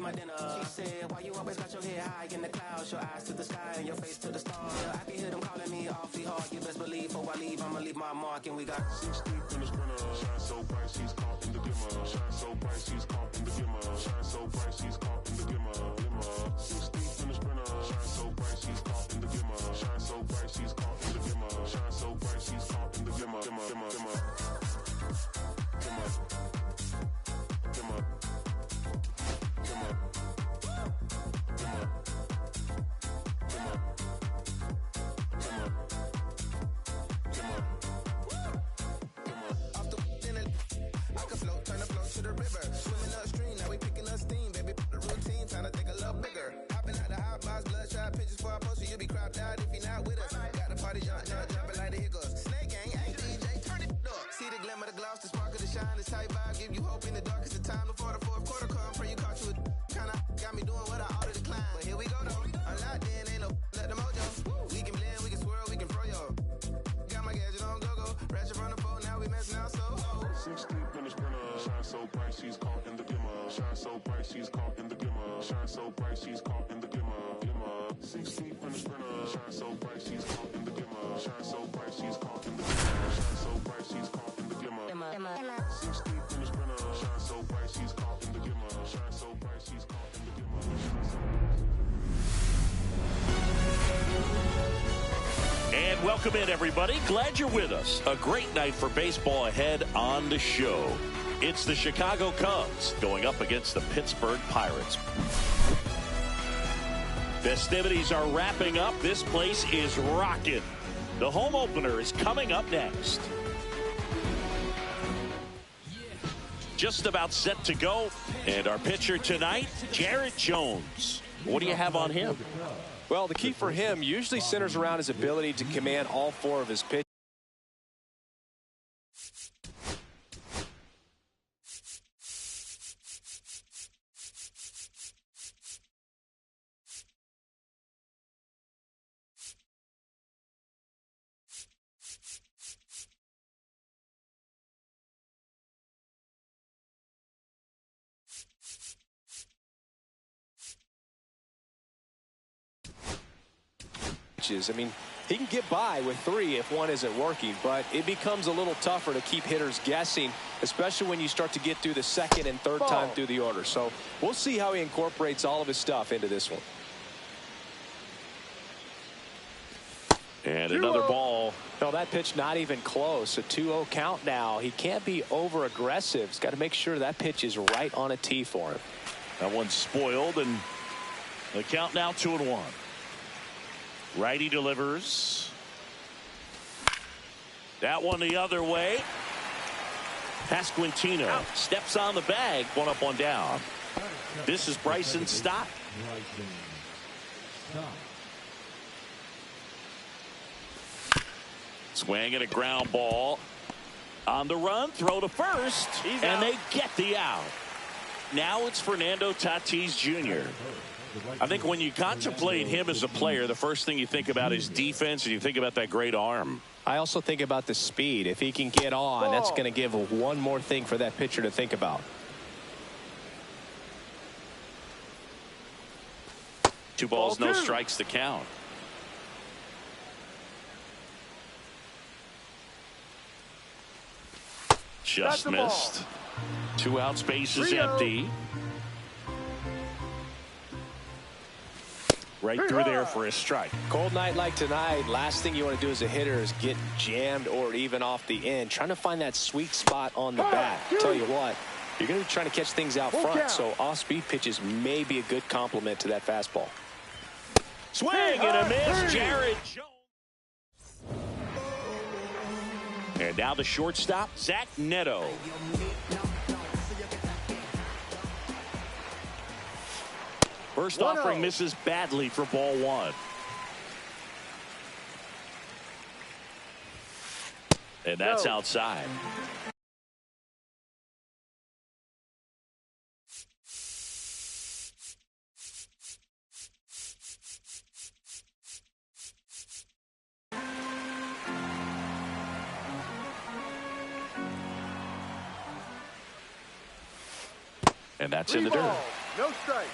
my dinner. She said, why you always got your head high in the clouds, your eyes to the sky and your face to the stars? Yeah, I can hear them calling me awfully hard. You best believe before I leave, I'ma leave my mark. And we got 6 deep in the sprinter. Shine so bright, she's caught in the glimmer. Shine so bright, she's caught in the glimmer. Shine so bright, she's caught in the glimmer. 6 deep in the sprinter. Shine so bright, she's caught in the glimmer. Shine so bright, she's caught in the glimmer. Shine so bright, she's caught in the glimmer. She's caught in the glimmer. Shine so bright, she's caught in the glimmer. Shine so bright, she's caught in the glimmer. 6 deep in the sprinter. Shine so bright, she's caught in the glimmer. Shine so bright, she's caught in the glimmer. Shine so bright, she's caught in the glimmer. 6 deep in the sprinter. Shine so bright, she's caught in the glimmer. Shine so bright, she's caught in the glimmer. And welcome in, everybody. Glad you're with us. A great night for baseball ahead on the show. It's the Chicago Cubs going up against the Pittsburgh Pirates. Festivities are wrapping up. This place is rocking. The home opener is coming up next. Just about set to go. And our pitcher tonight, Jared Jones. What do you have on him? Well, the key for him usually centers around his ability to command all 4 of his pitches. I mean, he can get by with 3 if one isn't working, but it becomes a little tougher to keep hitters guessing, especially when you start to get through the 2nd and 3rd time through the order. So we'll see how he incorporates all of his stuff into this one. And another ball. No, that pitch not even close. A 2-0 count now. He can't be over aggressive. He's got to make sure that pitch is right on a tee for him. That one's spoiled, and the count now 2-1. Righty delivers. That one the other way. Pasquantino steps on the bag. 1 up, 1 down. This is Bryson Stott. Swing and a ground ball. On the run, throw to first. And they get the out. Now it's Fernando Tatis Jr. I think when you contemplate him as a player, the first thing you think about is defense, and you think about that great arm. I also think about the speed. If he can get on, that's going to give one more thing for that pitcher to think about. 2 balls, no strikes to count. Just missed. 2 outs, base is empty. Right through there for a strike. Cold night like tonight, last thing you want to do as a hitter is get jammed or even off the end. Trying to find that sweet spot on the bat. Tell you what, you're going to be trying to catch things out front, so off-speed pitches may be a good complement to that fastball. Swing and a miss, Jared Jones. And now the shortstop, Zach Neto. First offering misses badly for ball 1. And that's outside. And that's in the dirt. No strike.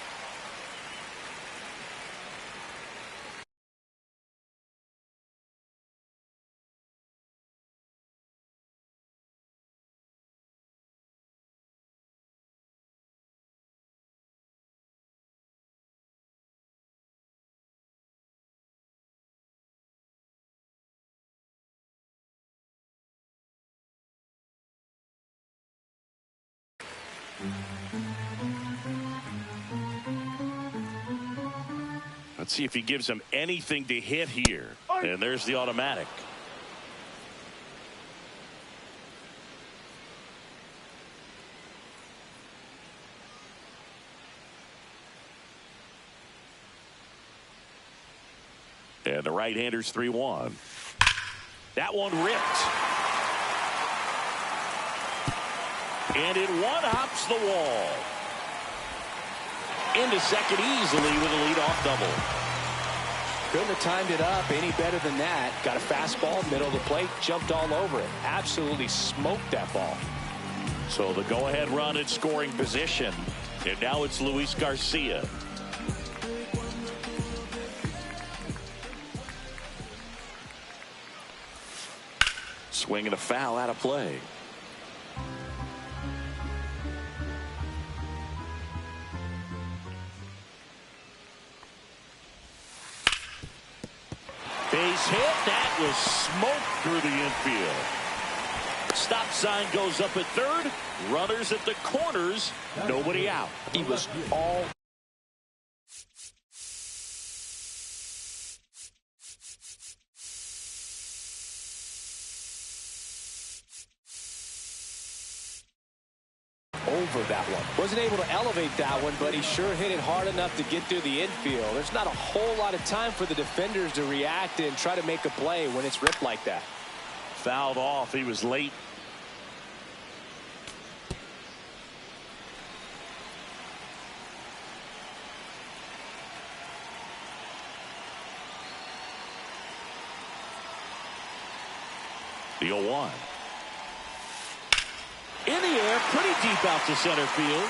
Let's see if he gives him anything to hit here. And there's the automatic. And the right-hander's 3-1. That one ripped. And it one-hops the wall. Into second easily with a leadoff double. Couldn't have timed it up any better than that. Got a fastball, middle of the plate, jumped all over it. Absolutely smoked that ball. So the go-ahead run in scoring position. And now it's Luis Garcia. Swinging a foul out of play. Base hit. That was smoked through the infield. Stop sign goes up at third. Runners at the corners. Nobody out. He was all over that one. Wasn't able to elevate that one, but he sure hit it hard enough to get through the infield. There's not a whole lot of time for the defenders to react and try to make a play when it's ripped like that. Fouled off. He was late. The 0-1. In the air, pretty deep out to center field.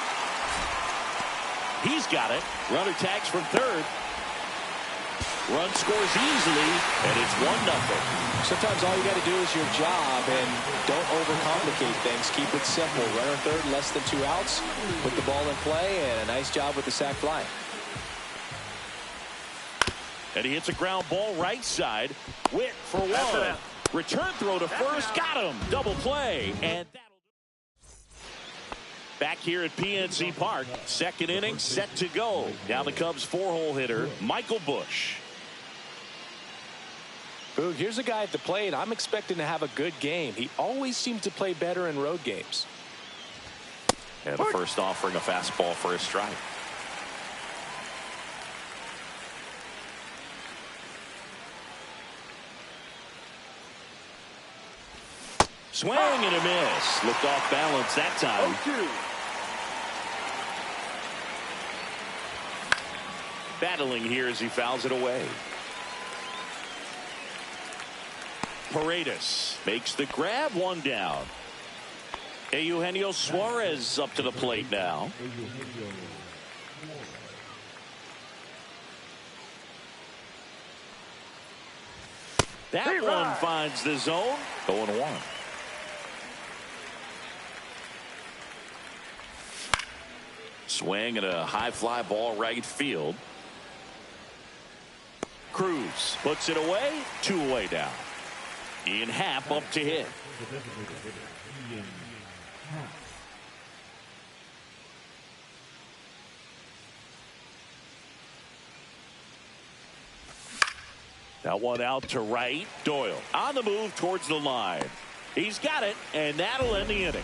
He's got it. Runner tags from third. Run scores easily, and it's 1-0. Sometimes all you got to do is your job, and don't overcomplicate things. Keep it simple. Runner third, less than 2 outs. Put the ball in play, and a nice job with the sac fly. And he hits a ground ball right side. Witt for one. Return throw to first. Got him. Double play. And that'll back here at PNC Park. Second inning set to go. Now the Cubs 4-hole hitter, Michael Busch. Boog, here's a guy at the plate. I'm expecting to have a good game. He always seems to play better in road games. And the first offering a fastball for a strike. Swing and a miss. Looked off balance that time. 0-2. Battling here as he fouls it away. Paredes makes the grab, one down. Eugenio Suarez up to the plate now. That one finds the zone. 0-1. Swing and a high fly ball right field. Cruz puts it away. 2 away now. Ian Happ up to hit. That one out to right. Doyle on the move towards the line. He's got it, and that'll end the inning.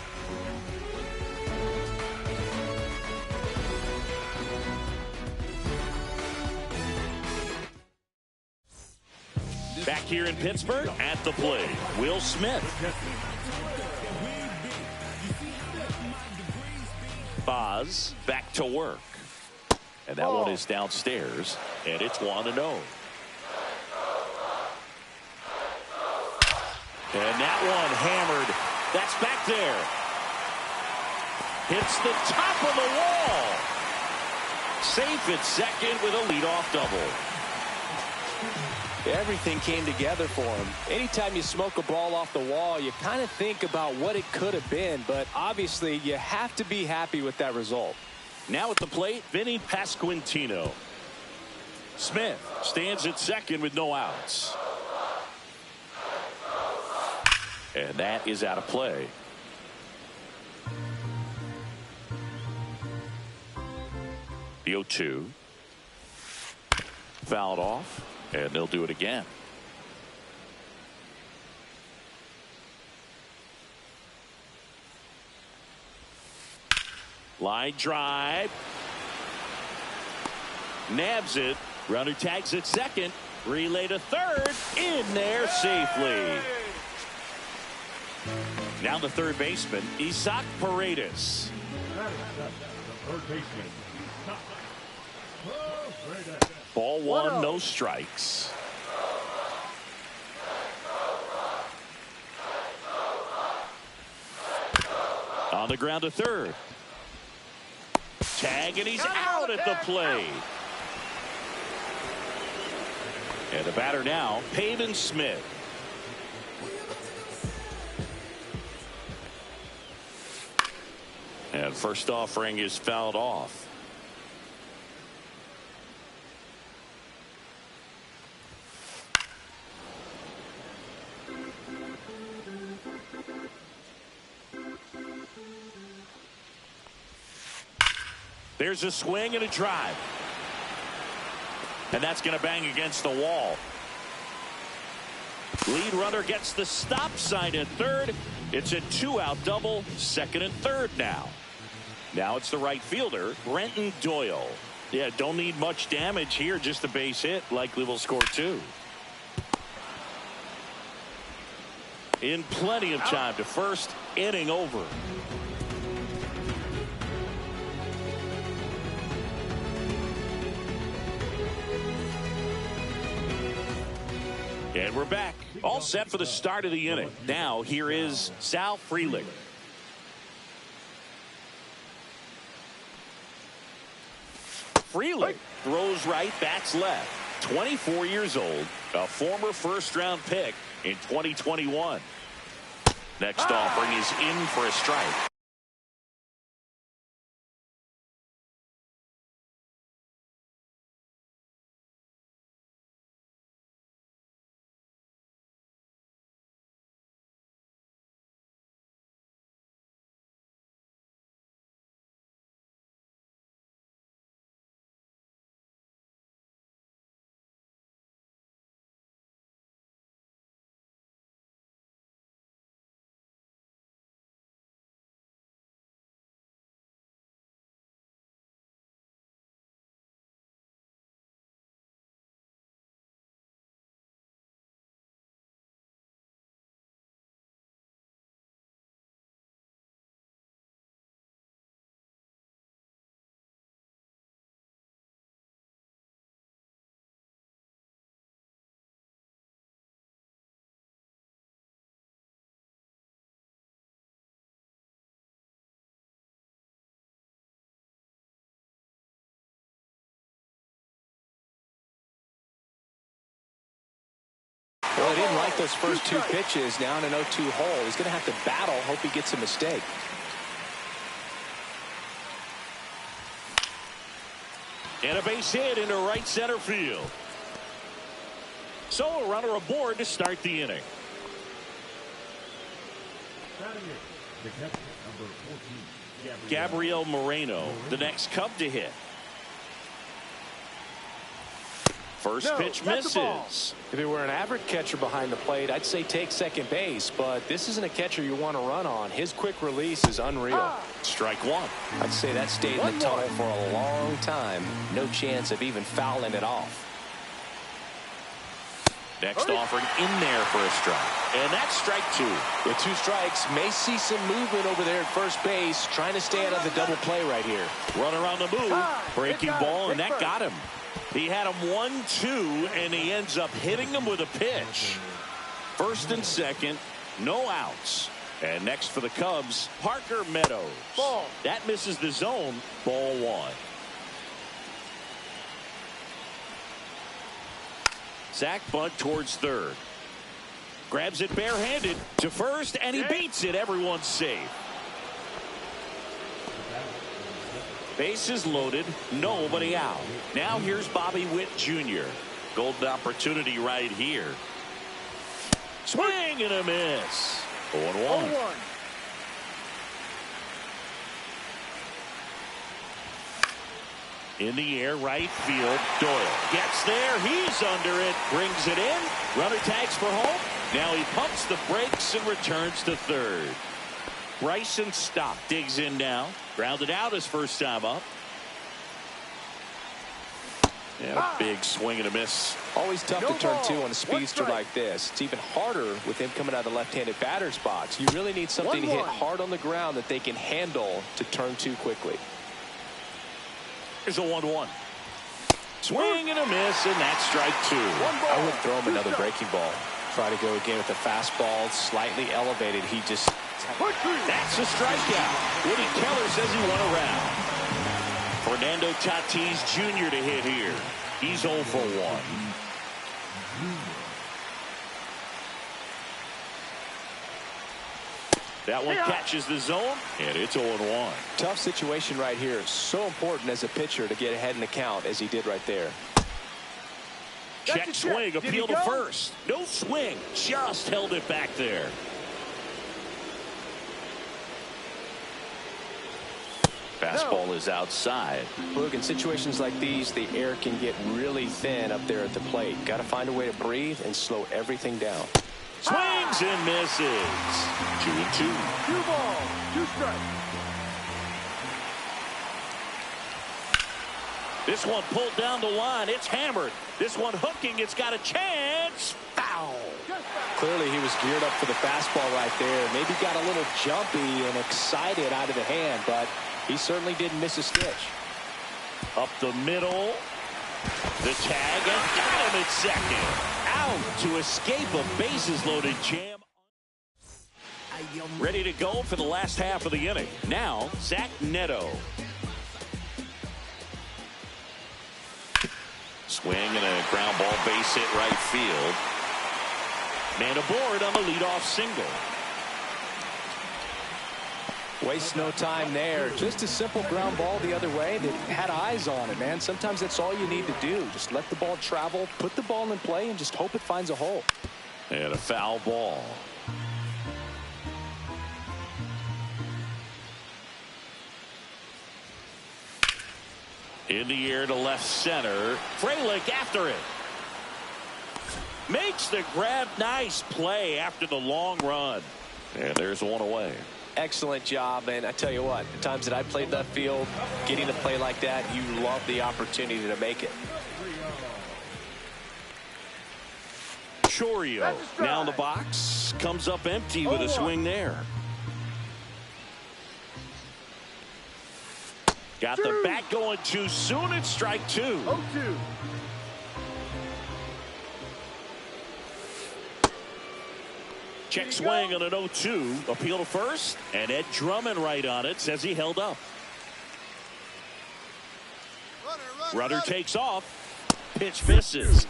Back here in Pittsburgh at the plate, Will Smith. Boz back to work. And that one is downstairs, and it's 1-0. And that one hammered. That's back there. Hits the top of the wall. Safe at second with a leadoff double. Everything came together for him. Anytime you smoke a ball off the wall, you kind of think about what it could have been, but obviously you have to be happy with that result. Now at the plate, Vinny Pasquantino. Smith stands at second with no outs. And that is out of play. The 0-2. Fouled off. And they'll do it again. Line drive. Nabs it. Runner tags at second. Relay to third. In there safely. Now the third baseman, Isaac Paredes. Ball one, no strikes. On the ground to third. Tag, and he's out at the plate. And the batter now, Pavin Smith. And first offering is fouled off. There's a swing and a drive. And that's going to bang against the wall. Lead runner gets the stop sign at third. It's a 2-out double, second and third now. Now it's the right fielder, Brenton Doyle. Yeah, don't need much damage here, just a base hit. Likely will score 2. In plenty of time to first, inning over. And we're back, all set for the start of the inning. Now here is Sal Frelick. Frelick throws right, bats left. 24 years old, a former first-round pick in 2021. Next offering is in for a strike. Well, he didn't like those first 2 pitches. Now in an 0-2 hole. He's going to have to battle. Hope he gets a mistake. And a base hit into right center field. So a runner aboard to start the inning. Gabriel Moreno, the next Cub to hit. First pitch misses. If he were an average catcher behind the plate, I'd say take second base, but this isn't a catcher you want to run on. His quick release is unreal. Strike one. I'd say that stayed in the tunnel for a long time. No chance of even fouling it off. Next offering in there for a strike. And that's strike 2. With 2 strikes, may see some movement over there at first base, trying to stay out of the double play right here. Runner on the move. Breaking ball, and that got him. He had him 1-2, and he ends up hitting him with a pitch. First and second, no outs. And next for the Cubs, Parker Meadows. That misses the zone. Ball 1. Sack bunt towards third. Grabs it barehanded to first, and he beats it. Everyone's safe. Bases loaded, nobody out. Now here's Bobby Witt Jr. Golden opportunity right here. Swing and a miss. 0-1. In the air, right field. Doyle gets there. He's under it. Brings it in. Runner tags for home. Now he pumps the brakes and returns to third. Bryson Stott digs in now. Grounded out his first time up. And a big swing and a miss. Always tough to turn two on a speedster like this. It's even harder with him coming out of the left-handed batter's box. You really need something to hit hard on the ground that they can handle to turn two quickly. Here's a 1-1. Swing and a miss, and that's strike two. I would throw him another breaking ball. Try to go again with the fastball slightly elevated. He just... That's a strikeout. Woody Keller says he won a round. Fernando Tatis Jr. to hit here. He's 0 for 1. That one catches the zone, and it's 0-1. Tough situation right here. So important as a pitcher to get ahead in the count as he did right there. Check swing, appeal to first. No swing, just held it back there. Fastball is outside. Look, in situations like these, the air can get really thin up there at the plate. Got to find a way to breathe and slow everything down. Swings and misses. 2-2. 2 balls, 2 strikes. This one pulled down the line. It's hammered. This one hooking. It's got a chance. Foul. Clearly he was geared up for the fastball right there. Maybe got a little jumpy and excited out of the hand, but he certainly didn't miss a stitch. Up the middle. The tag, and got him at second. Out to escape a bases loaded jam. Ready to go for the last half of the inning. Now, Zach Neto. Swing and a ground ball base hit right field. Man aboard on the leadoff single. Waste no time there. Just a simple ground ball the other way that had eyes on it, man. Sometimes that's all you need to do. Just let the ball travel, put the ball in play, and just hope it finds a hole. And a foul ball. In the air to left center. Frelick after it. Makes the grab. Nice play after the long run. And there's one away. Excellent job, and I tell you what, the times that I played left field, getting to play like that, you love the opportunity to make it. Chourio now in the box, comes up empty with a swing there. Got the bat going too soon. It's strike two. 0-2. Check swing on an 0-2. Appeal to first. And Ed Drummond right on it. Says he held up. Runner takes off. Pitch misses.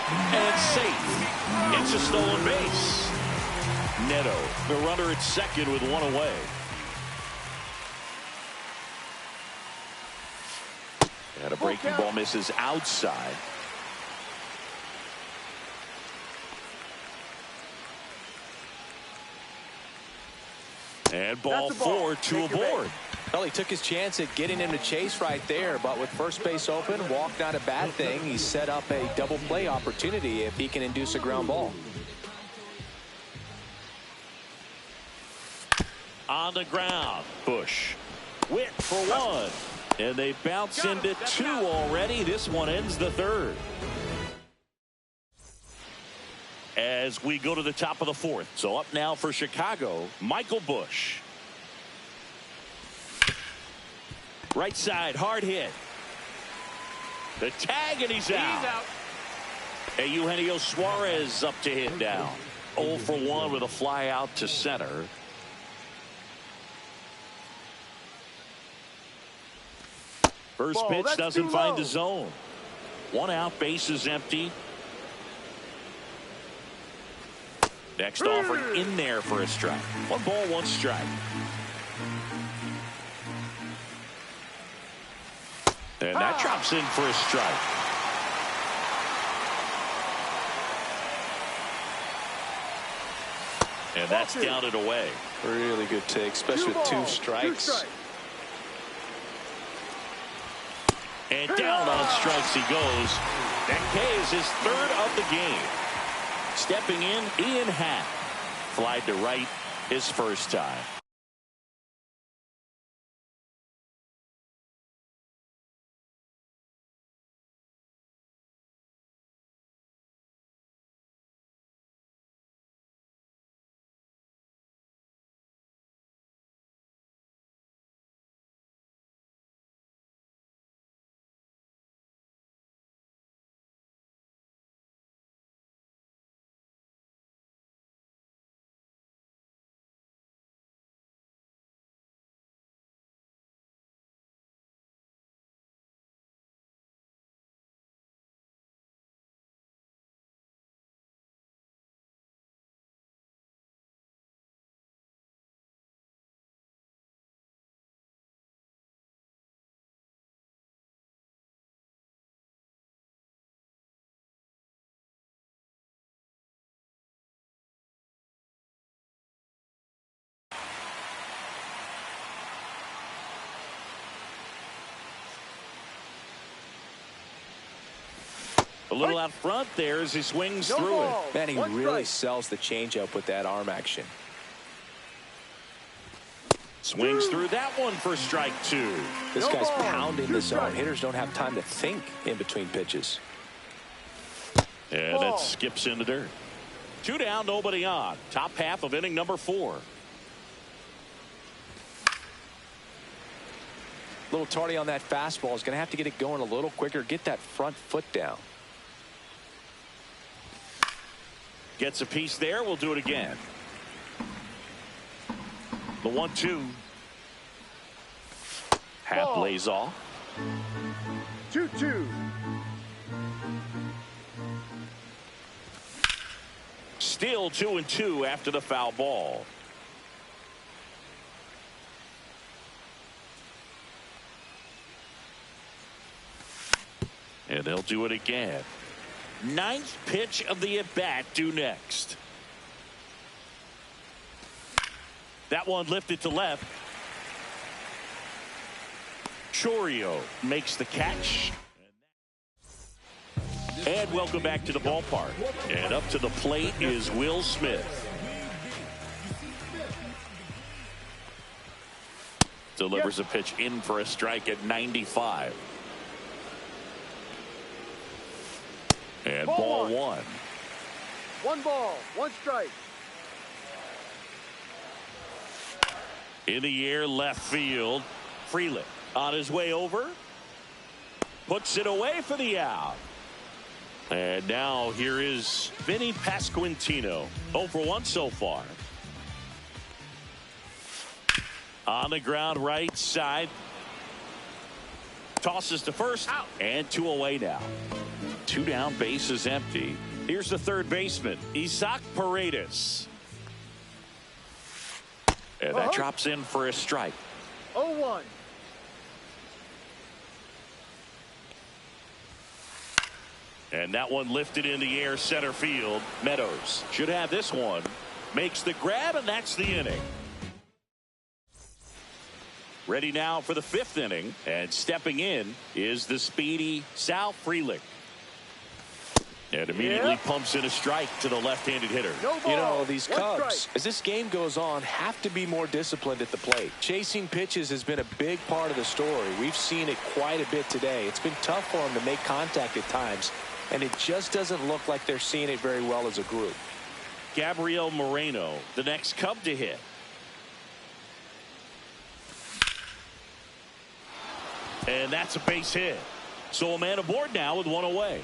And safe. It's a stolen base. Neto, the runner at second with one away. And a breaking ball misses outside. And ball 4, 2 aboard. Well, he took his chance at getting him to chase right there, but with first base open, walk not a bad thing. He set up a double play opportunity if he can induce a ground ball. On the ground, Bush. Witt for one. And they bounce into 2 already. This one ends the third. As we go to the top of the 4th. So up now for Chicago, Michael Bush. Right side, hard hit. The tag, and he's out. And Eugenio Suarez up to hit down. 0 for 1 with a fly out to center. First pitch doesn't find the zone. One out, bases empty. Next offering in there for a strike. 1 ball, 1 strike. And that drops in for a strike. And that's downed away. Really good take, especially with 2 strikes. And down on strikes he goes. That K is his 3rd of the game. Stepping in, Ian Happ. Flied to right his first time. A little out front there as he swings through it. Man, he really sells the changeup with that arm action. Swings through that one for strike 2. This guy's pounding the zone. Hitters don't have time to think in between pitches. And that skips in the dirt. 2 down, nobody on. Top half of inning number 4. A little tardy on that fastball. Is going to have to get it going a little quicker. Get that front foot down. Gets a piece there. We'll do it again. The 1-2. Half lays off. 2-2. Still 2-2 after the foul ball. And they'll do it again. 9th pitch of the at-bat due next. That one lifted to left. Chourio makes the catch. And welcome back to the ballpark. And up to the plate is Will Smith. Delivers a pitch in for a strike at 95. And ball 1. 1 ball, 1 strike. In the air, left field. Frelick on his way over. Puts it away for the out. And now here is Vinny Pasquantino. 0 for 1 so far. On the ground, right side. Tosses to first. Out. And 2 away now. 2 down, bases empty. Here's the third baseman, Isaac Paredes. And that drops in for a strike. 0-1. And that one lifted in the air, center field. Meadows should have this one. Makes the grab, and that's the inning. Ready now for the 5th inning. And stepping in is the speedy Sal Frelick. And immediately pumps in a strike to the left-handed hitter. You know, these Cubs, as this game goes on, have to be more disciplined at the plate. Chasing pitches has been a big part of the story. We've seen it quite a bit today. It's been tough for them to make contact at times, and it just doesn't look like they're seeing it very well as a group. Gabriel Moreno, the next Cub to hit. And that's a base hit. So a man aboard now with 1 away.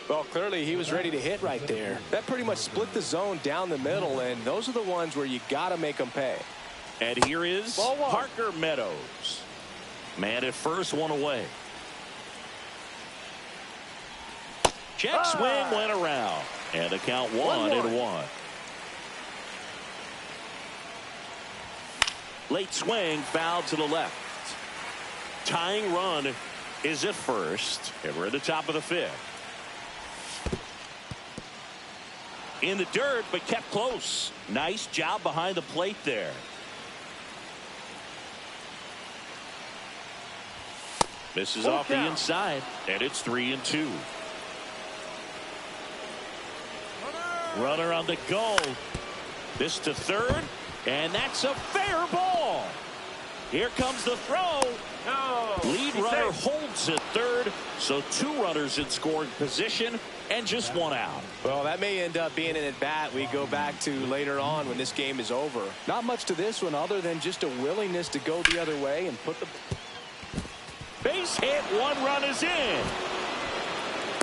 Well, clearly he was ready to hit right there. That pretty much split the zone down the middle, and those are the ones where you got to make them pay. And here is Parker Meadows. Man at first, one away. Check swing went around. And the count 1-1. Late swing, foul to the left. Tying run is at first. And we're at the top of the 5th. In the dirt, but kept close. Nice job behind the plate there. Misses off the inside, and it's 3-2. Runner on the go. This to third, and that's a fair ball. Here comes the throw. No, lead runner holds at third, so 2 runners in scoring position and just 1 out. Well, that may end up being an at-bat we go back to later on when this game is over. Not much to this one other than just a willingness to go the other way and put the base hit. 1 run is in.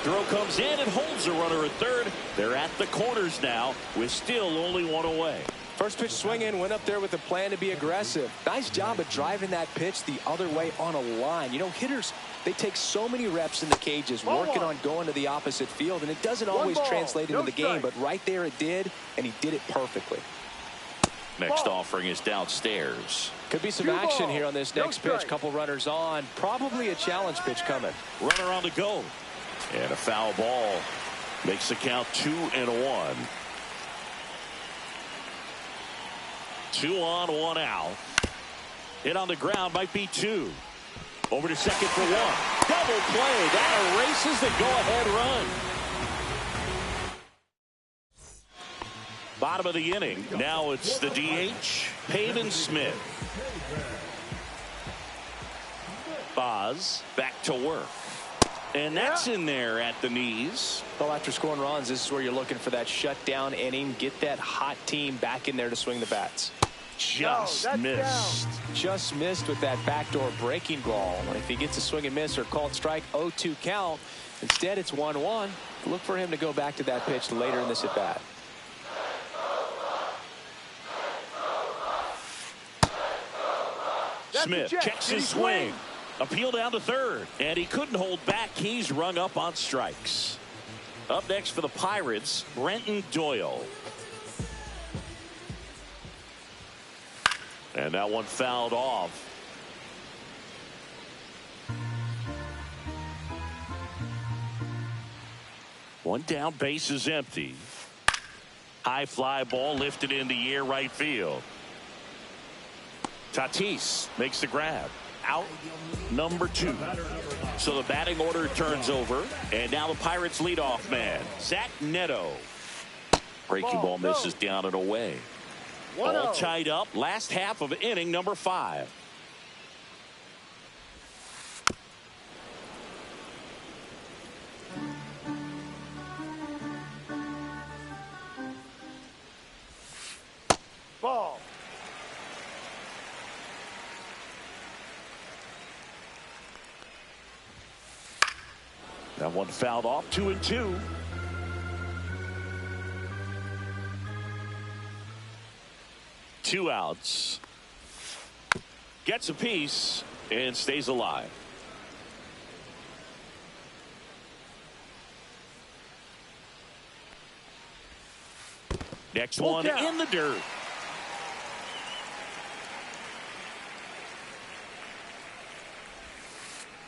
Throw comes in and holds the runner at third. They're at the corners now with still only 1 away. First pitch swinging, went up there with a plan to be aggressive. Nice job of driving that pitch the other way on a line. You know, hitters, they take so many reps in the cages working on going to the opposite field, and it doesn't always translate into the game, but right there it did, and he did it perfectly. Next offering is downstairs. Could be some action here on this next pitch. Couple runners on. Probably a challenge pitch coming. Runner on the go. And a foul ball makes the count 2-1. 2 on, 1 out. Hit on the ground might be 2. Over to second for 1. Double play. That erases the go-ahead run. Bottom of the inning. Now it's the DH, Pavin Smith. Boz back to work. And that's in there at the knees. Well, after scoring runs, this is where you're looking for that shutdown inning. Get that hot team back in there to swing the bats. Just missed. Just missed with that backdoor breaking ball. If he gets a swing and miss or called strike, 0-2 count. Instead, it's 1-1. Look for him to go back to that pitch later in this at bat. Smith checks his swing. Appeal down to third, and he couldn't hold back. He's rung up on strikes. Up next for the Pirates, Brenton Doyle. And that one fouled off. One down, base is empty. High fly ball lifted in the air, right field. Tatis makes the grab. Out number 2. So the batting order turns over, and now the Pirates leadoff man, Zach Neto. Breaking ball misses down and away. All tied up. Last half of inning number 5. Ball. That one fouled off. 2-2. Two outs. Gets a piece and stays alive. Next one in the dirt.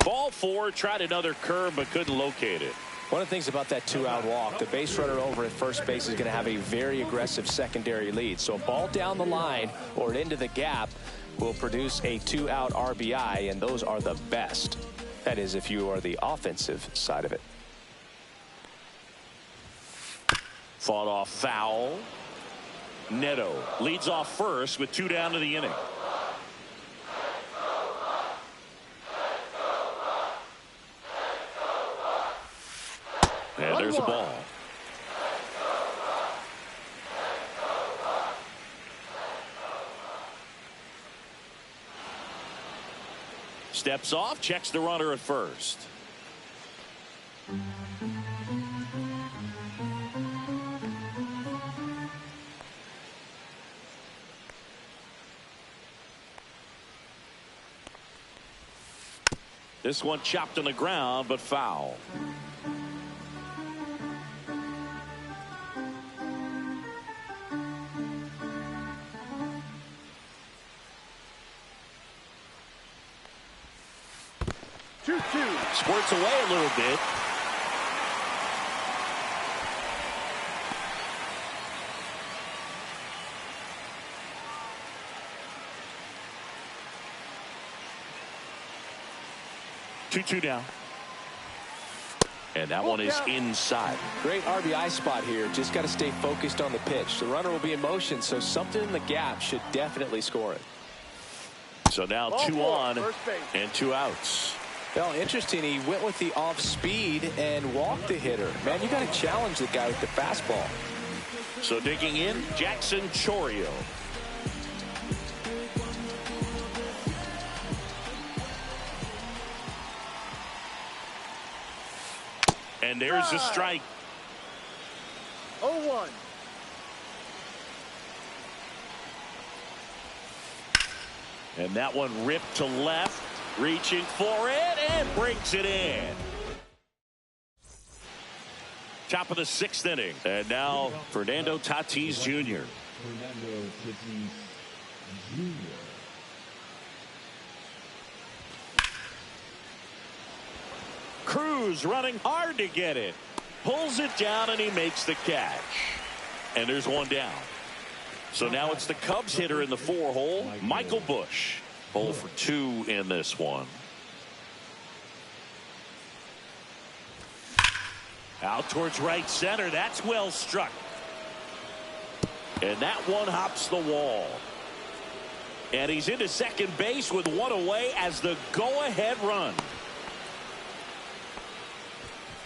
Ball 4, tried another curve but couldn't locate it. One of the things about that 2-out walk, the base runner over at first base is going to have a very aggressive secondary lead. So a ball down the line or into the gap will produce a 2-out RBI, and those are the best. That is, if you are the offensive side of it. Fought off foul. Neto leads off first with 2 down to the inning. And there's a ball. Steps off, checks the runner at first. This one chopped on the ground, but foul. Squirts away a little bit. Two down. And that one is inside. Great RBI spot here. Just got to stay focused on the pitch. The runner will be in motion, so something in the gap should definitely score it. So now 2 on and 2 outs. Well, interesting. He went with the off speed and walked the hitter. Man, you got to challenge the guy with the fastball. So digging in, Jackson Chourio. And there's a strike. 0-1. And that one ripped to left, reaching for it, and brings it in. Top of the 6th inning. And now Fernando Tatis Jr. Fernando Tatis Jr. Cruz running hard to get it. Pulls it down, and he makes the catch. And there's one down. So now it's the Cubs hitter in the 4-hole, Michael Busch. 0 for 2 in this one. Out towards right center. That's well struck. And that one hops the wall. And he's into second base with one away as the go-ahead run.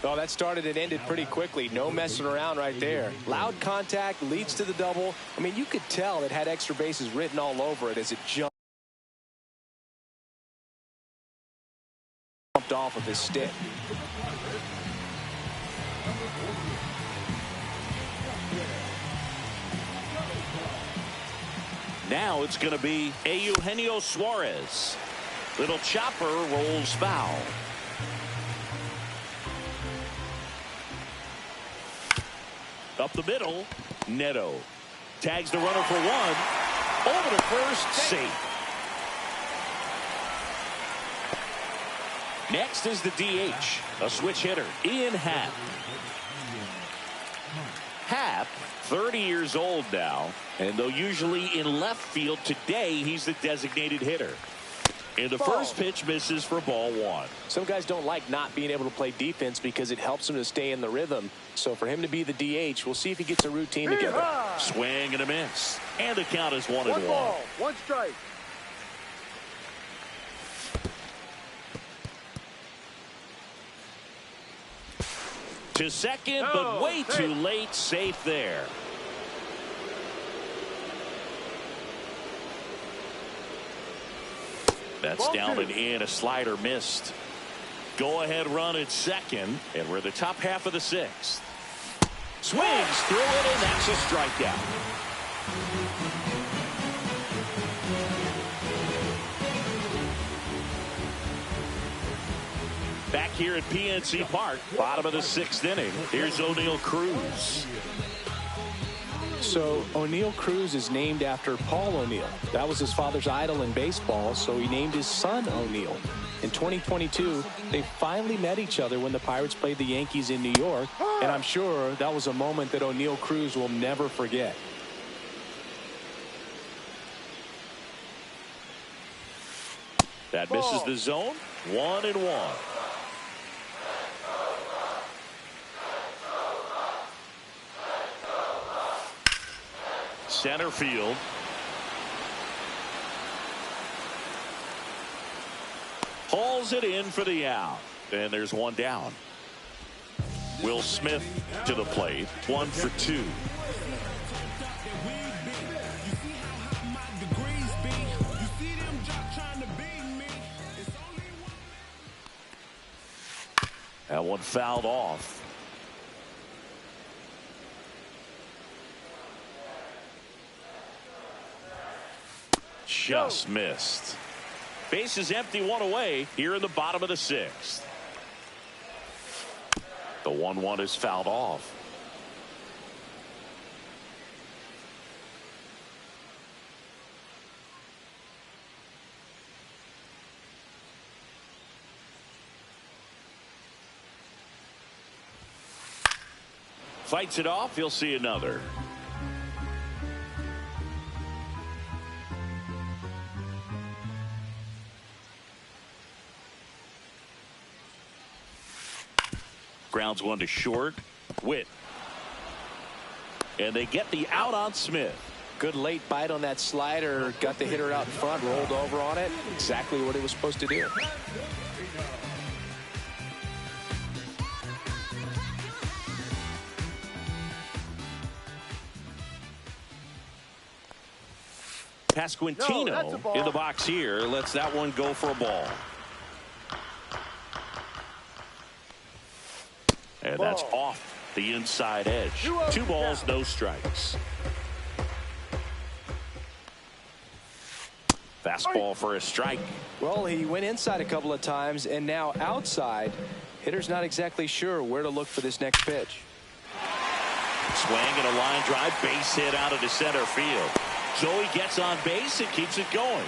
Well, that started and ended pretty quickly. No messing around right there. Loud contact leads to the double. I mean, you could tell it had extra bases written all over it as it jumped off of his stick. Now it's going to be Eugenio Suarez. Little chopper rolls foul. Up the middle, Neto tags the runner for 1. Over to first, safe. Next is the DH, a switch hitter, Ian Happ. Happ, 30 years old now, and though usually in left field, today he's the designated hitter. And the first pitch misses for ball 1. Some guys don't like not being able to play defense because it helps them to stay in the rhythm. So for him to be the DH, we'll see if he gets a routine together. Swing and a miss. And the count is 1-1. 1 ball, 1 strike. To second, but way too late. Safe there. That's down and in. A slider missed. Go ahead run at second, and we're the top half of the 6th. Swings through it, and that's a strikeout. Back here at PNC Park, bottom of the 6th inning. Here's O'Neill Cruz. So O'Neill Cruz is named after Paul O'Neill. That was his father's idol in baseball, so he named his son O'Neill. In 2022, they finally met each other when the Pirates played the Yankees in New York, and I'm sure that was a moment that O'Neill Cruz will never forget. That misses the zone. 1-1. Center field. Hauls it in for the out. And there's one down. Will Smith to the plate. 1 for 2. That one fouled off. Just missed. Base is empty, one away here in the bottom of the sixth. The 1-1 is fouled off. Fights it off. He'll see another. Grounds one to short. Witt. And they get the out on Smith. Good late bite on that slider. Got the hitter out in front. Rolled over on it. Exactly what it was supposed to do. Pasquantino in the box here. Lets that one go for a ball. And that's off the inside edge. 2 balls, no strikes. Fastball for a strike. Well, he went inside a couple of times, and now outside. Hitter's not exactly sure where to look for this next pitch. Swing and a line drive, base hit out into center field. Joey gets on base and keeps it going.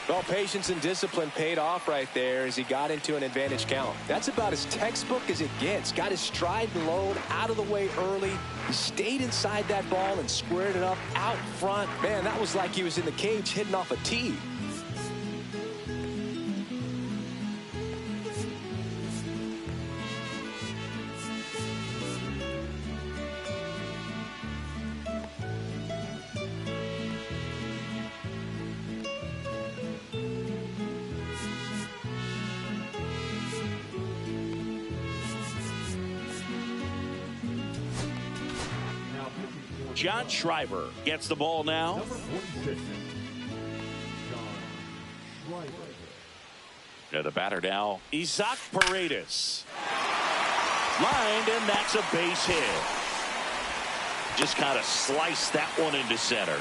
Well, patience and discipline paid off right there as he got into an advantage count. That's about as textbook as it gets. Got his stride and load out of the way early. He stayed inside that ball and squared it up out front. Man, that was like he was in the cage hitting off a tee. John Schreiber gets the ball now. The batter now, Isaac Paredes. Lined, and that's a base hit. Just kind of sliced that one into center.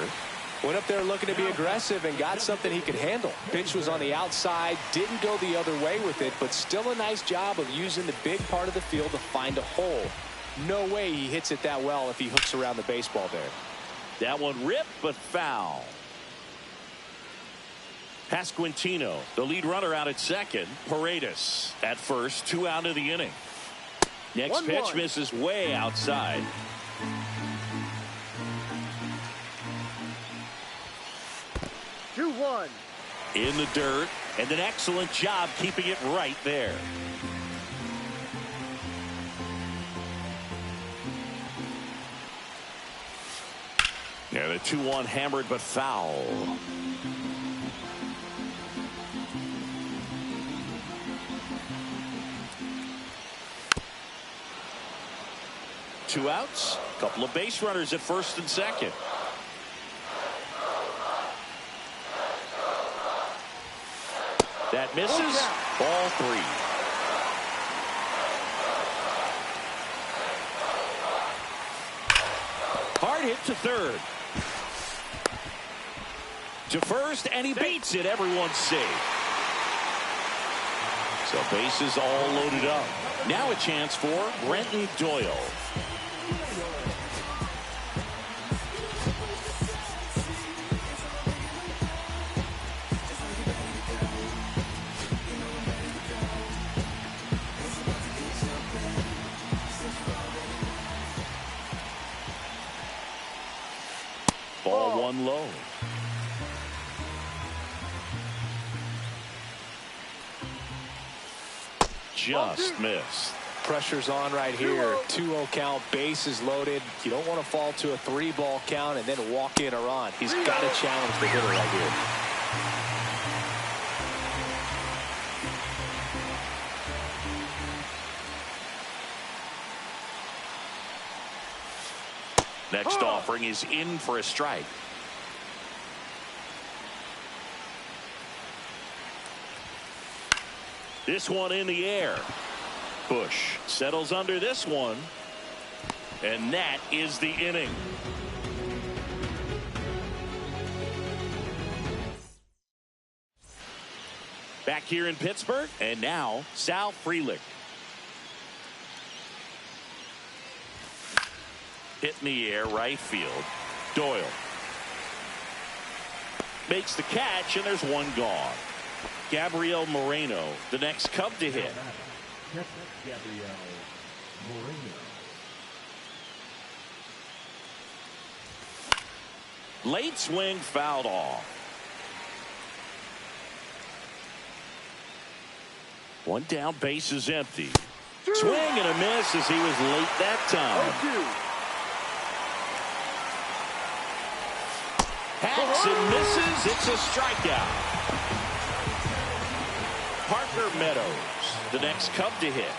Went up there looking to be aggressive and got something he could handle. Pitch was on the outside, didn't go the other way with it, but still a nice job of using the big part of the field to find a hole. No way he hits it that well if he hooks around the baseball there. That one ripped, but foul. Pasquantino, the lead runner, out at second. Paredes at first, 2 out of the inning. Next pitch misses way outside. Two, 1. In the dirt, and an excellent job keeping it right there. Yeah, the 2-1 hammered but foul. Two outs, couple of base runners at first and second. That misses. Ball 3. Hard hit to third. To first, and he beats it. Everyone's safe. So bases all loaded up. Now a chance for Brenton Doyle. Ball 1 low. Just missed. Pressure's on right here. 2-0 count, bases loaded. You don't want to fall to a 3-ball count and then walk in or on. He's got to challenge the hitter right here. Next offering is in for a strike. This one in the air. Bush settles under this one. And that is the inning. Back here in Pittsburgh, and now Sal Frelick. Hit in the air, right field. Doyle makes the catch, and there's one gone. Gabriel Moreno, the next Cub to hit. Gabriel Moreno. Late swing fouled off. One down, base is empty. Swing and a miss as he was late that time. Hacks and misses. It's a strikeout. Parker Meadows, the next Cub to hit.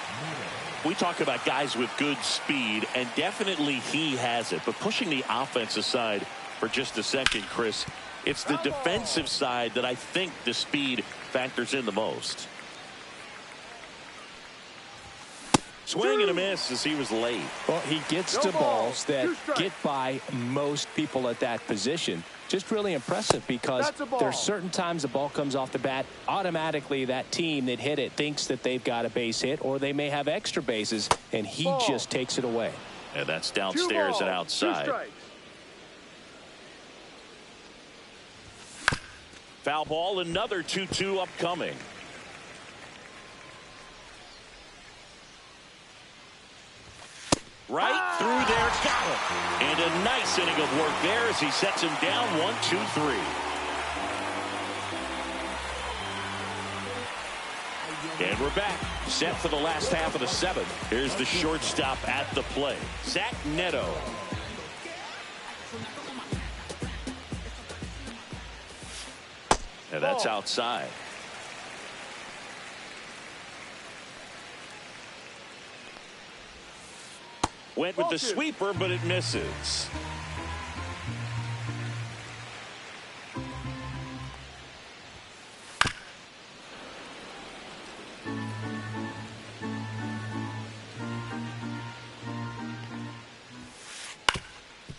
We talk about guys with good speed, and definitely he has it. But pushing the offense aside for just a second, Chris, it's the defensive side that I think the speed factors in the most. Swing and a miss as he was late. Well, he gets to balls that get by most people at that position. Just really impressive because there's certain times the ball comes off the bat, automatically that team that hit it thinks that they've got a base hit, or they may have extra bases, and he just takes it away. And that's downstairs and outside. Foul ball, another 2-2 upcoming. Right through there, got it. And a nice inning of work there as he sets him down 1-2-3. And we're back, set for the last half of the seventh. Here's the shortstop at the plate, Zach Neto. And that's outside. Went with the sweeper, but it misses.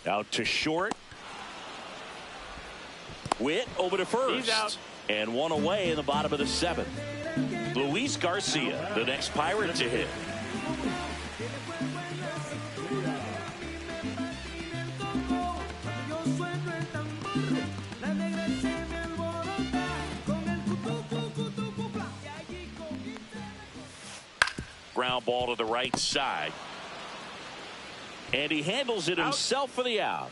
Out to short. Witt over to first. He's out. And one away in the bottom of the seventh. Luis Garcia, the next Pirate to hit. Ground ball to the right side. And he handles it himself for the out.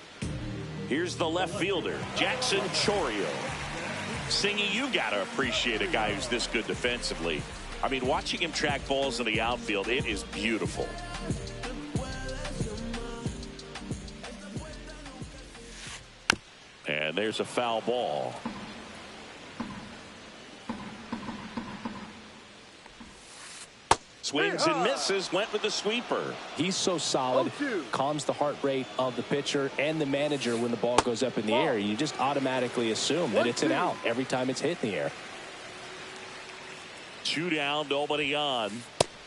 Here's the left fielder, Jackson Chourio. Singy, you got to appreciate a guy who's this good defensively. I mean, watching him track balls in the outfield, it is beautiful. And there's a foul ball. Swings and misses, went with the sweeper. He's so solid, calms the heart rate of the pitcher and the manager when the ball goes up in the air. You just automatically assume that it's an out every time it's hit in the air. 2 down, nobody on,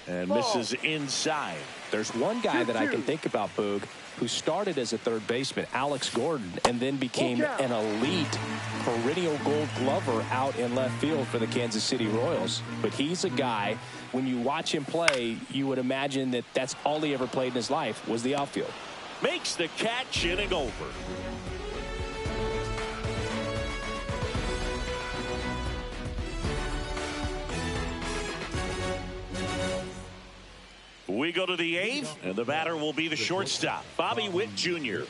and misses inside. There's one guy that I can think about, Boog, who started as a third baseman, Alex Gordon, and then became an elite perennial Gold Glover out in left field for the Kansas City Royals. But he's a guy, when you watch him play, you would imagine that that's all he ever played in his life was the outfield. Makes the catch, inning over. We go to the eighth, and the batter will be the shortstop, Bobby Witt Jr.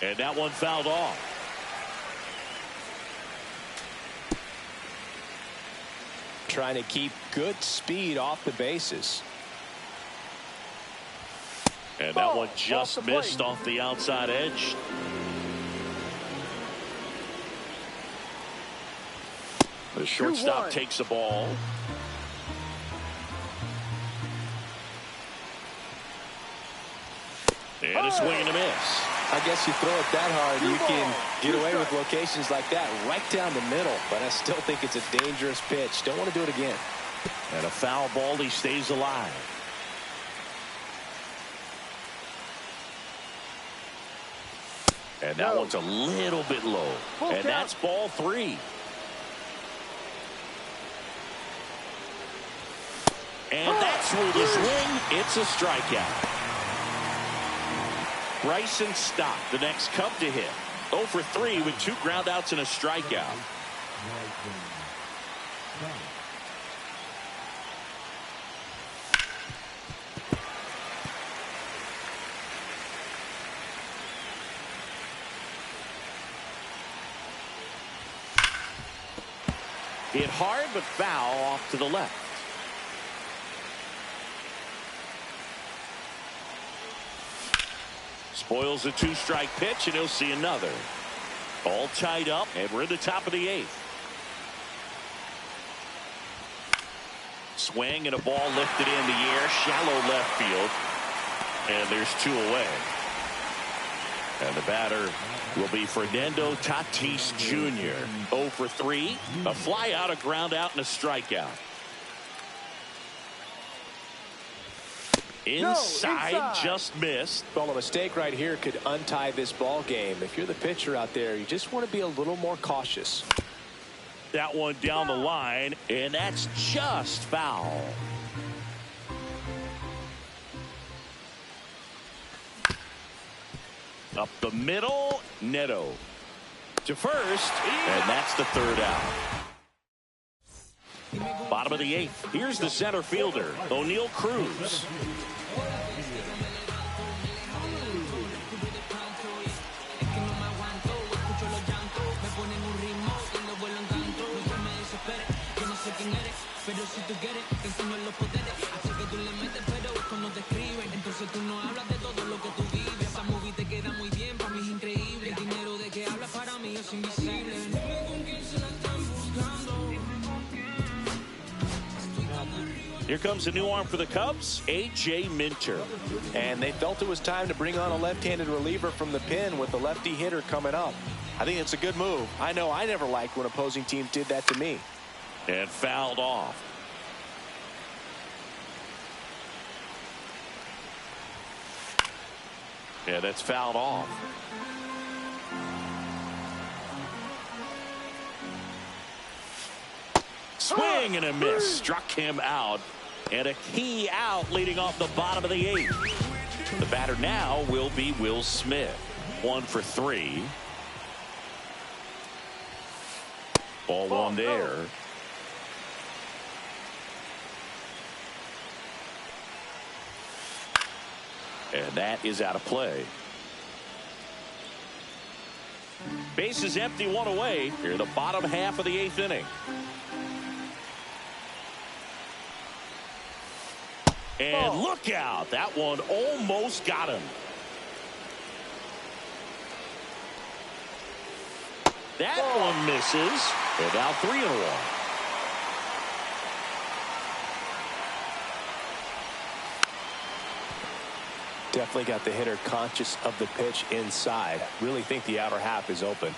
And that one fouled off. Trying to keep good speed off the bases. And that one just missed off the outside edge. The shortstop takes the ball. And a swing and a miss. I guess you throw it that hard, you can get away with locations like that right down the middle. But I still think it's a dangerous pitch. Don't want to do it again. And a foul ball, he stays alive. And that one's a little bit low. And that's ball 3. And that's through the swing. It's a strikeout. Bryson Stott, the next Cub to hit. 0 for 3 with 2 groundouts and a strikeout. Hit hard but foul off to the left. Spoils a 2-strike pitch, and he'll see another. All tied up, and we're in the top of the 8th. Swing and a ball lifted in the air, shallow left field, and there's 2 away. And the batter will be Fernando Tatis Jr. 0 for 3, a fly out, a ground out, and a strikeout. Inside, just missed. Well, a mistake right here could untie this ball game. If you're the pitcher out there, you just want to be a little more cautious. That one down the line, and that's just foul. Up the middle, Neto to first, and that's the 3rd out. Bottom of the 8th. Here's the center fielder, O'Neal Cruz. Here comes a new arm for the Cubs, A.J. Minter. And they felt it was time to bring on a left-handed reliever from the pen with the lefty hitter coming up. I think it's a good move. I know I never liked when opposing teams did that to me. And fouled off. Yeah, that's fouled off. Swing and a miss. Struck him out. And a key out leading off the bottom of the 8th. The batter now will be Will Smith. 1 for 3. Ball 1 there. And that is out of play. Base is empty, 1 away. Here in the bottom half of the 8th inning. And look out. That one almost got him. That one misses. And now 3-1. Definitely got the hitter conscious of the pitch inside. Really think the outer half is open.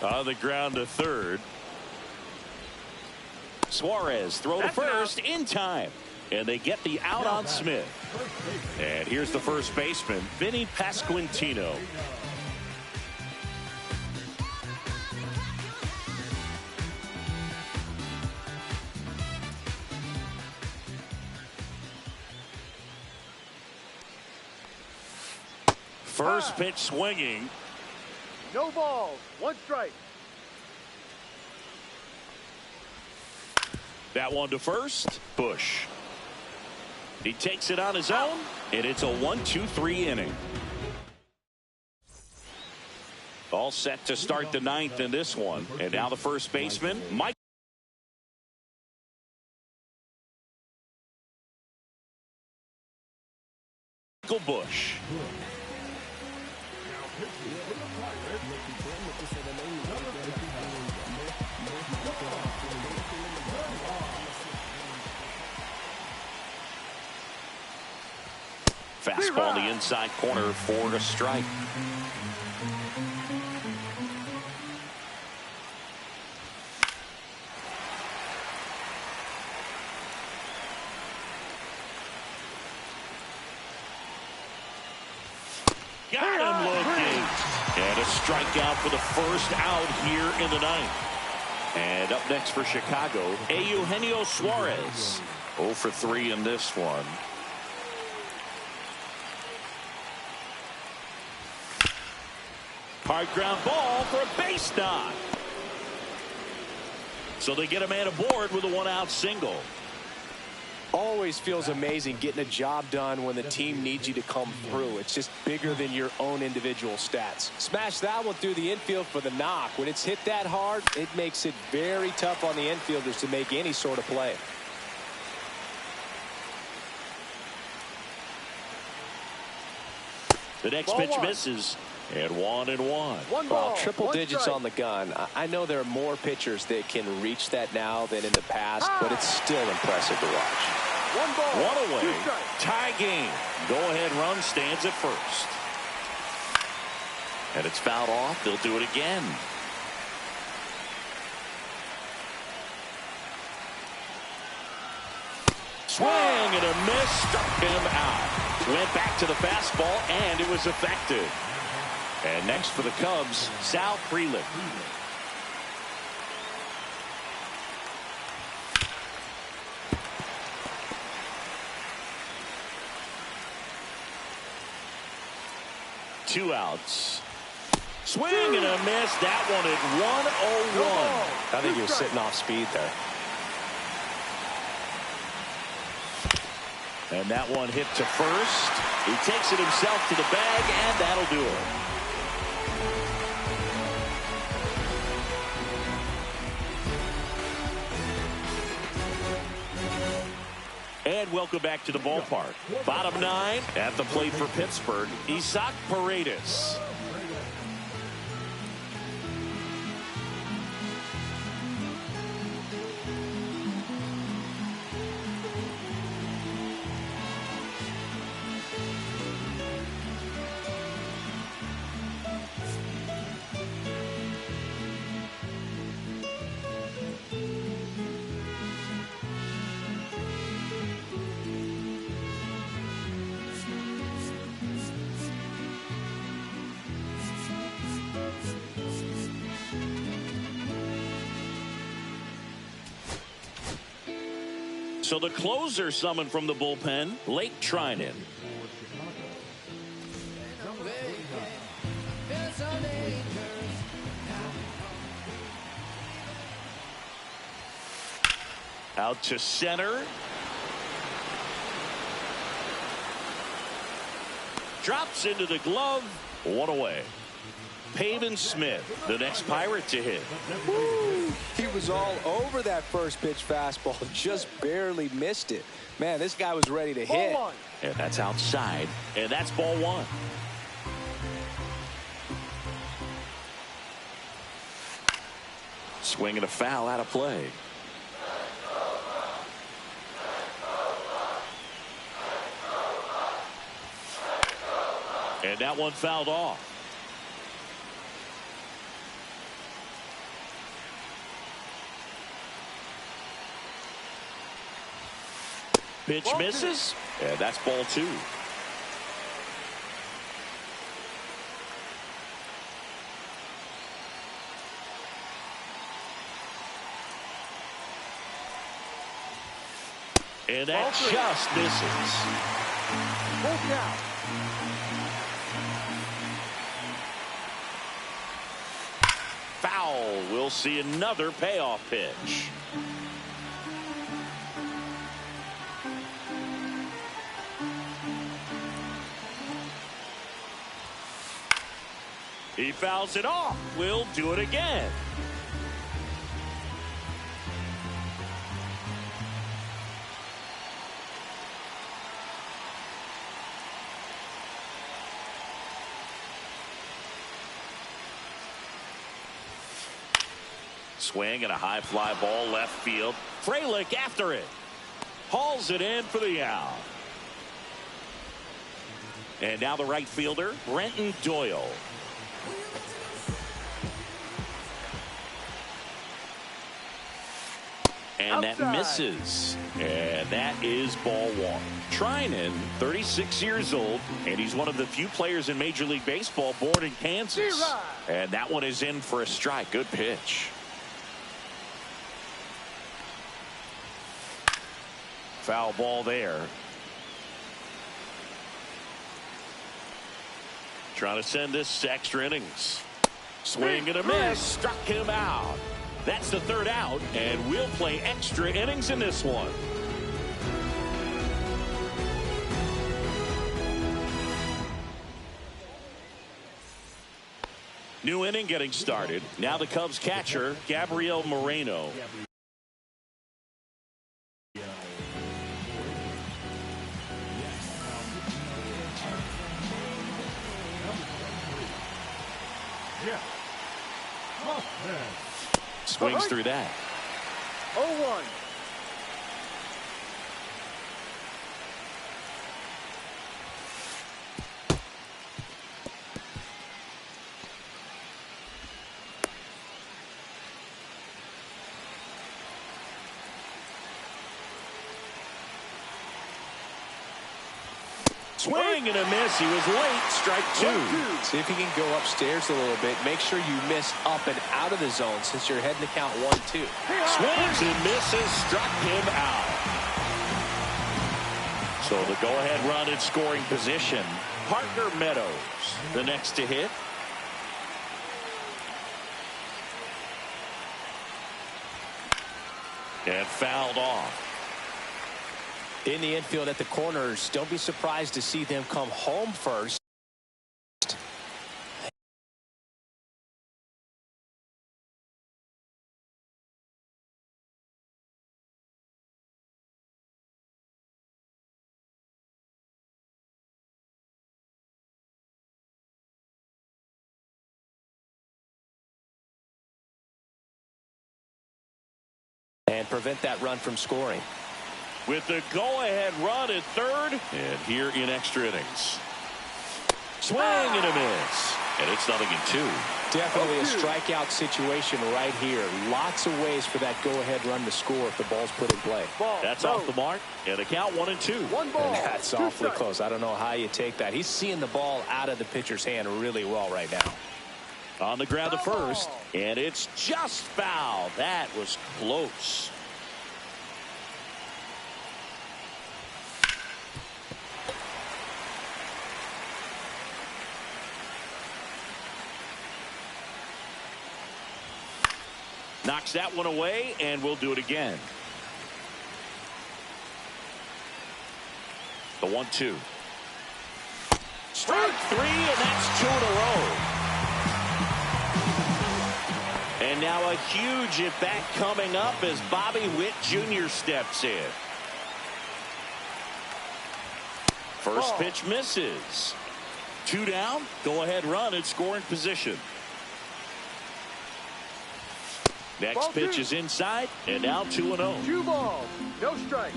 On the ground to 3rd. Suarez throw to first in time. And they get the out on Smith. And here's the first baseman, Vinny Pasquantino. First pitch swinging. No balls, 1 strike. That one to first, Bush. He takes it on his own, and it's a 1-2-3 inning. All set to start the 9th in this one. And now the first baseman, Michael Bush. Fastball in the inside corner for a strike. Got him looking. And a strikeout for the first out here in the ninth. And up next for Chicago, Eugenio Suarez. 0 for 3 in this one. Hard ground ball for a base knock. So they get a man aboard with a one-out single. Always feels amazing getting a job done when the team needs you to come through. It's just bigger than your own individual stats. Smash that one through the infield for the knock. When it's hit that hard, it makes it very tough on the infielders to make any sort of play. The next pitch misses. And 1-1. Well, triple digits on the gun. I know there are more pitchers that can reach that now than in the past, but it's still impressive to watch. One away. Tie game. Go-ahead run stands at first. And it's fouled off. They'll do it again. Swing and a miss. Struck him out. Went back to the fastball, and it was effective. And next for the Cubs, Sal Frelick. Two outs. Swing and a miss. That one at 1-0-1. I think he was sitting off speed there. And that one hit to first. He takes it himself to the bag, and that'll do it. And welcome back to the ballpark. Bottom 9 at the plate for Pittsburgh, Isaac Paredes. So the closer summoned from the bullpen, Lake Trinan. Out to center. Drops into the glove. One away. Pavin Smith, the next Pirate to hit. Woo. He was all over that first pitch fastball, just barely missed it. Man, this guy was ready to hit. And that's outside, and that's ball one. Swing and a foul out of play. And that one fouled off. Pitch misses, and that's ball two. And that just misses. Full count. Foul. We'll see another payoff pitch. He fouls it off. We'll do it again. Swing and a high fly ball left field. Frelick after it. Hauls it in for the out. And now the right fielder, Brenton Doyle. And that misses. And that is ball one. Treinen, 36 years old, and he's one of the few players in Major League Baseball born in Kansas. And that one is in for a strike. Good pitch. Foul ball there. Trying to send this to extra innings. Swing and a miss. Struck him out. That's the third out, and we'll play extra innings in this one. New inning getting started. Now the Cubs catcher, Gabriel Moreno. Swings through that. 0-1. Swing and a miss. He was late. Strike two. See if he can go upstairs a little bit. Make sure you miss up and out of the zone since you're heading to count 1-2. Swings and misses. Struck him out. So the go-ahead run in scoring position. Parker Meadows, the next to hit. And fouled off. In the infield at the corners, don't be surprised to see them come home first. And prevent that run from scoring. With the go-ahead run at third, and here in extra innings. Swing and a miss, and it's 0-2. Definitely a strikeout situation right here. Lots of ways for that go-ahead run to score if the ball's put in play. That's off the mark, and a count 1-2. One ball. And that's awfully close. I don't know how you take that. He's seeing the ball out of the pitcher's hand really well right now. On the ground to first, and it's just foul. That was close. Knocks that one away, and we'll do it again. The 1-2. Strike three, and that's 2 in a row. And now a huge at-bat coming up as Bobby Witt Jr. steps in. First pitch misses. 2 down, go-ahead run in scoring position. Next pitch is inside, and now 2-0. 2 balls, no strike.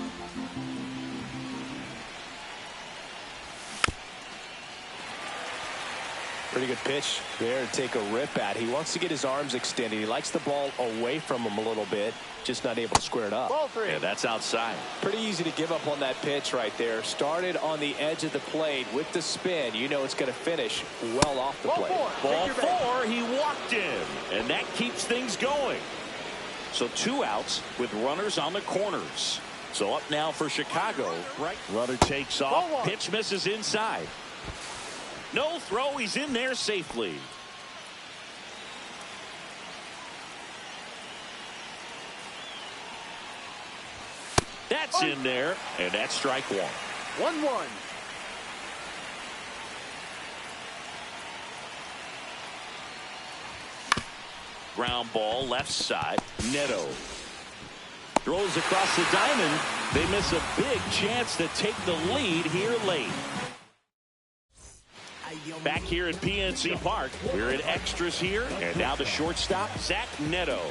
Pretty good pitch there to take a rip at. He wants to get his arms extended. He likes the ball away from him a little bit, just not able to square it up. Ball 3. Yeah, that's outside. Pretty easy to give up on that pitch right there. Started on the edge of the plate with the spin. You know it's going to finish well off the plate. Ball 4, he walked in, and that keeps things going. So 2 outs with runners on the corners. So up now for Chicago. Right. Runner takes off. Pitch misses inside. No throw. He's in there safely. That's in there, and that's strike 1. 1-1. Ground ball left side. Neto throws across the diamond. They miss a big chance to take the lead here late. Back here at PNC Park, we're at extras here, and now the shortstop, Zach Neto.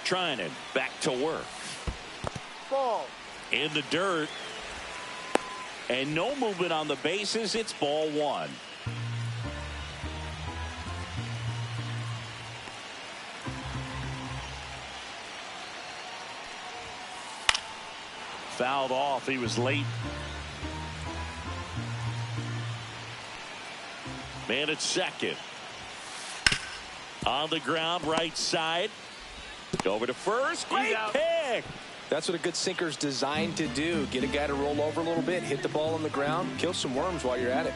Treinen back to work. Ball. In the dirt. And no movement on the bases. It's ball one. Fouled off. He was late. Man at second. On the ground, right side. Over to first. Great pick. That's what a good sinker's designed to do. Get a guy to roll over a little bit, hit the ball on the ground, kill some worms while you're at it.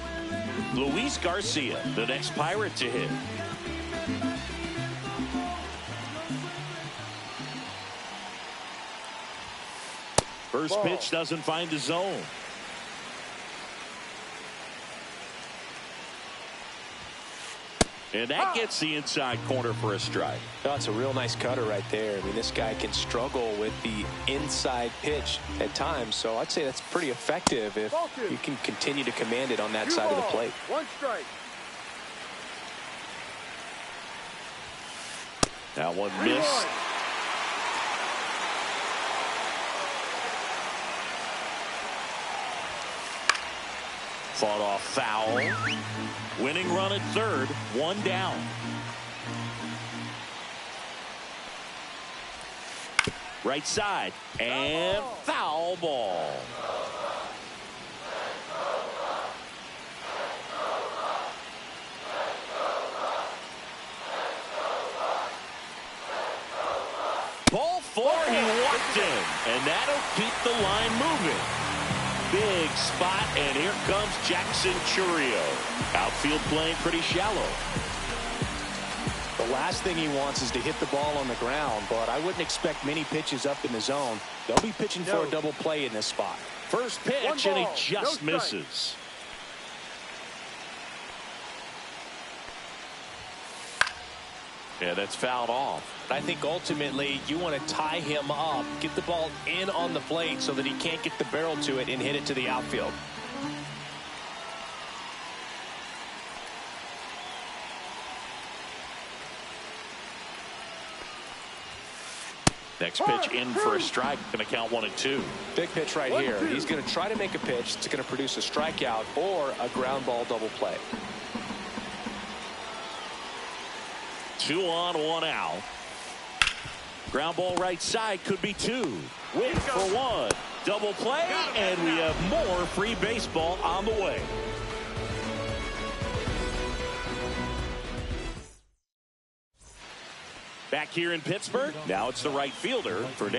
Luis Garcia, the next Pirate to hit. First pitch doesn't find the zone. And that gets the inside corner for a strike. That's a real nice cutter right there. I mean, this guy can struggle with the inside pitch at times, so I'd say that's pretty effective if you can continue to command it on that side of the plate. One strike. That one missed. Fought off foul. Winning run at third, one down. Right side, and foul ball. Ball four, he walked in, and that'll keep the line moving. Big spot, and here comes Jackson Chourio. Outfield playing pretty shallow. The last thing he wants is to hit the ball on the ground, but I wouldn't expect many pitches up in the zone. They'll be pitching for a double play in this spot. First pitch, and he just misses. Yeah, that's fouled off. I think ultimately you want to tie him up, get the ball in on the plate so that he can't get the barrel to it and hit it to the outfield. Next pitch in for a strike. Going to count 1-2. Big pitch right here. He's going to try to make a pitch that's going to produce a strikeout or a ground ball double play. 2 on, 1 out. Ground ball right side could be 2. Win for 1. Double play, and we have more free baseball on the way. Back here in Pittsburgh, now it's the right fielder for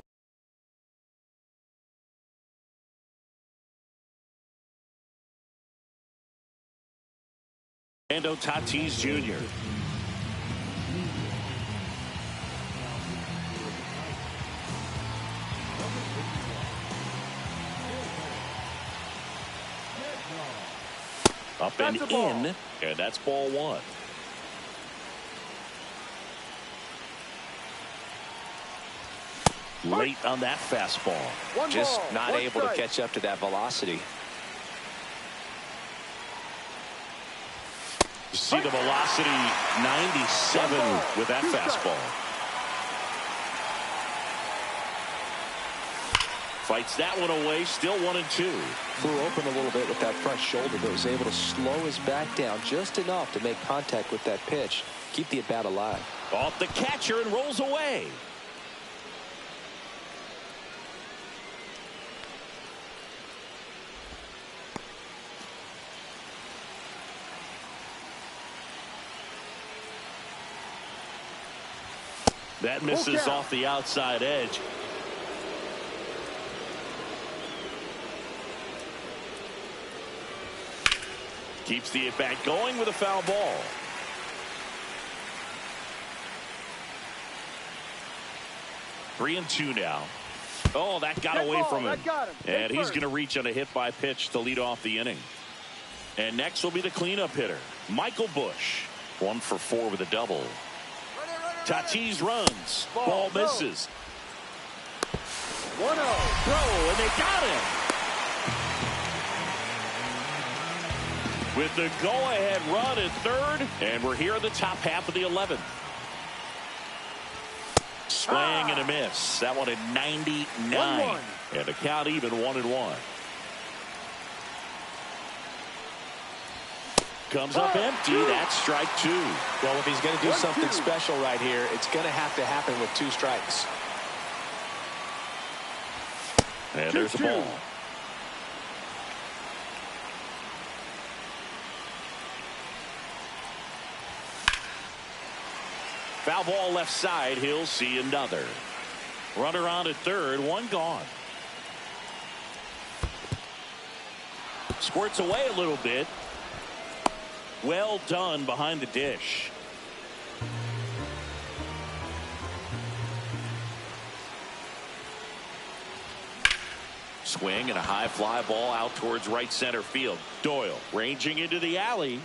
Fernando Tatis Jr. Up and in, and that's ball 1. Late on that fastball. Just not able to catch up to that velocity. You see the velocity 97 with that fastball. Fights that one away, still 1-2. Flew open a little bit with that front shoulder, but was able to slow his back down just enough to make contact with that pitch. Keep the at-bat alive. Off the catcher and rolls away. That misses off the outside edge. Keeps the at-bat going with a foul ball. Three and 2 now. Oh, that got away from him. And he's going to reach on a hit by pitch to lead off the inning. And next will be the cleanup hitter, Michael Busch. 1 for 4 with a double. Tatis runs. Ball misses. 1-0. Throw, and they got him. With the go-ahead run at third, and we're here in the top half of the 11th. Swing and a miss. That one at 99. 1-1. And the count even 1-1. Comes up empty. That's strike 2. Well, if he's going to do something special right here, it's going to have to happen with 2 strikes. And there's the ball. Foul ball left side. He'll see another. Runner on at third. 1 gone. Squirts away a little bit. Well done behind the dish. Swing and a high fly ball out towards right center field. Doyle ranging into the alley.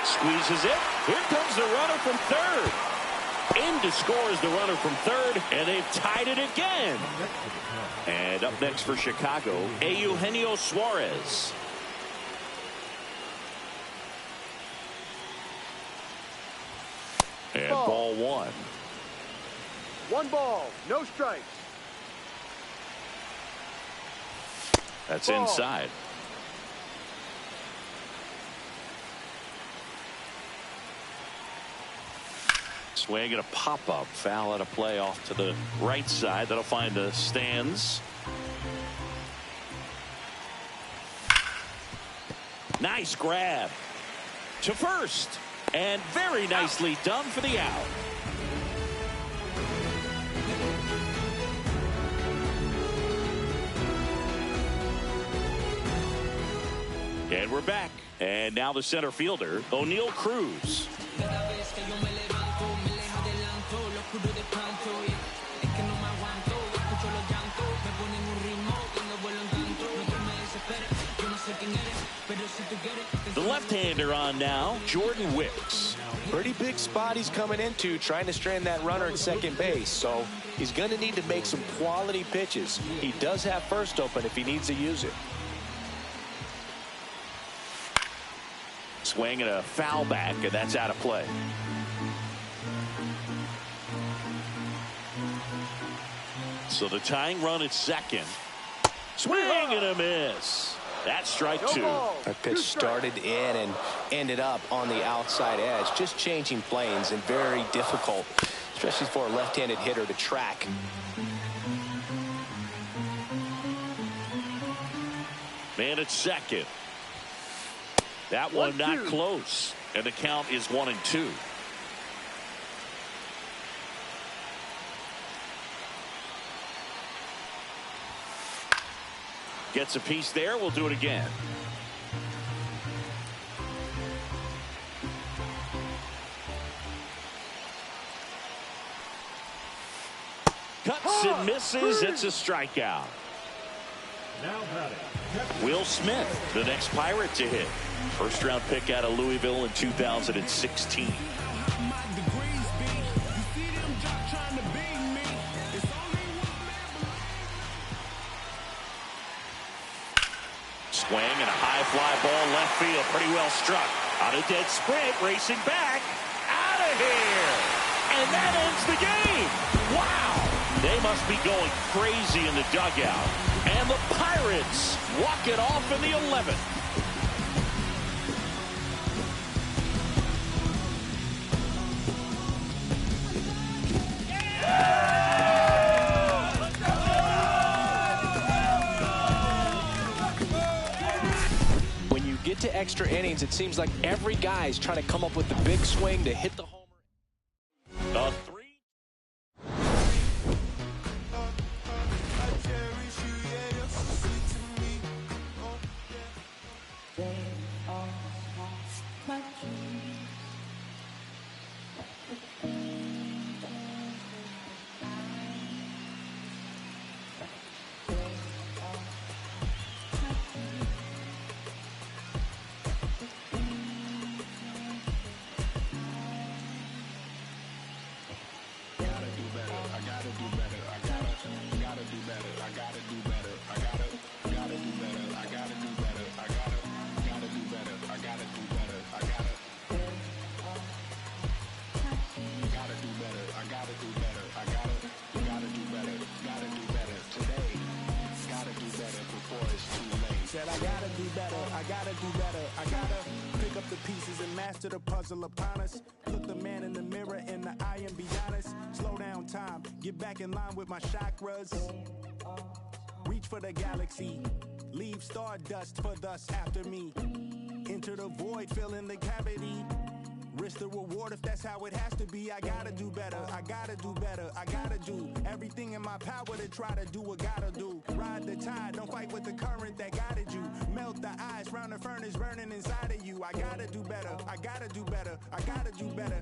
Squeezes it. Here comes the runner from third. In to score is the runner from third, and they've tied it again. And up next for Chicago, Eugenio Suarez. And ball 1. 1 ball, no strikes. That's ball. inside. Swing and a pop-up. Foul at a play off to the right side. That'll find the stands. Nice grab to first. And very nicely done for the out. And we're back. And now the center fielder, O'Neal Cruz. The left-hander on now, Jordan Wicks. Pretty big spot he's coming into, trying to strand that runner at second base. So he's going to need to make some quality pitches. He does have first open if he needs to use it. Swing and a foul back, and that's out of play. So the tying run at second. Swing and a miss. That's strike 2. That pitch started in and ended up on the outside edge. Just changing planes and very difficult, especially for a left-handed hitter to track. Man at second. That one not close. And the count is 1-2. Gets a piece there. We'll do it again. Cuts and misses. It's a strikeout. Now batting. Will Smith, the next Pirate to hit. First round pick out of Louisville in 2016. Swing and a high fly ball left field. Pretty well struck. On a dead sprint, racing back. Out of here. And that ends the game. Wow. They must be going crazy in the dugout. And the Pirates walk it off in the 11th. When you get to extra innings, it seems like every guy is trying to come up with the big swing to hit the homer. The 3. that. I gotta do better. I gotta do better. I gotta pick up the pieces and master the puzzle upon us. Look the man in the mirror in the eye and be honest. Slow down time. Get back in line with my chakras. Reach for the galaxy. Leave stardust for thus after me. Enter the void, fill in the cavity. Risk the reward if that's how it has to be. I gotta do better, I gotta do better. I gotta do everything in my power to try to do what gotta do. Ride the tide, don't fight with the current that guided you. Melt the ice round the furnace burning inside of you. I gotta do better, I gotta do better. I gotta do better.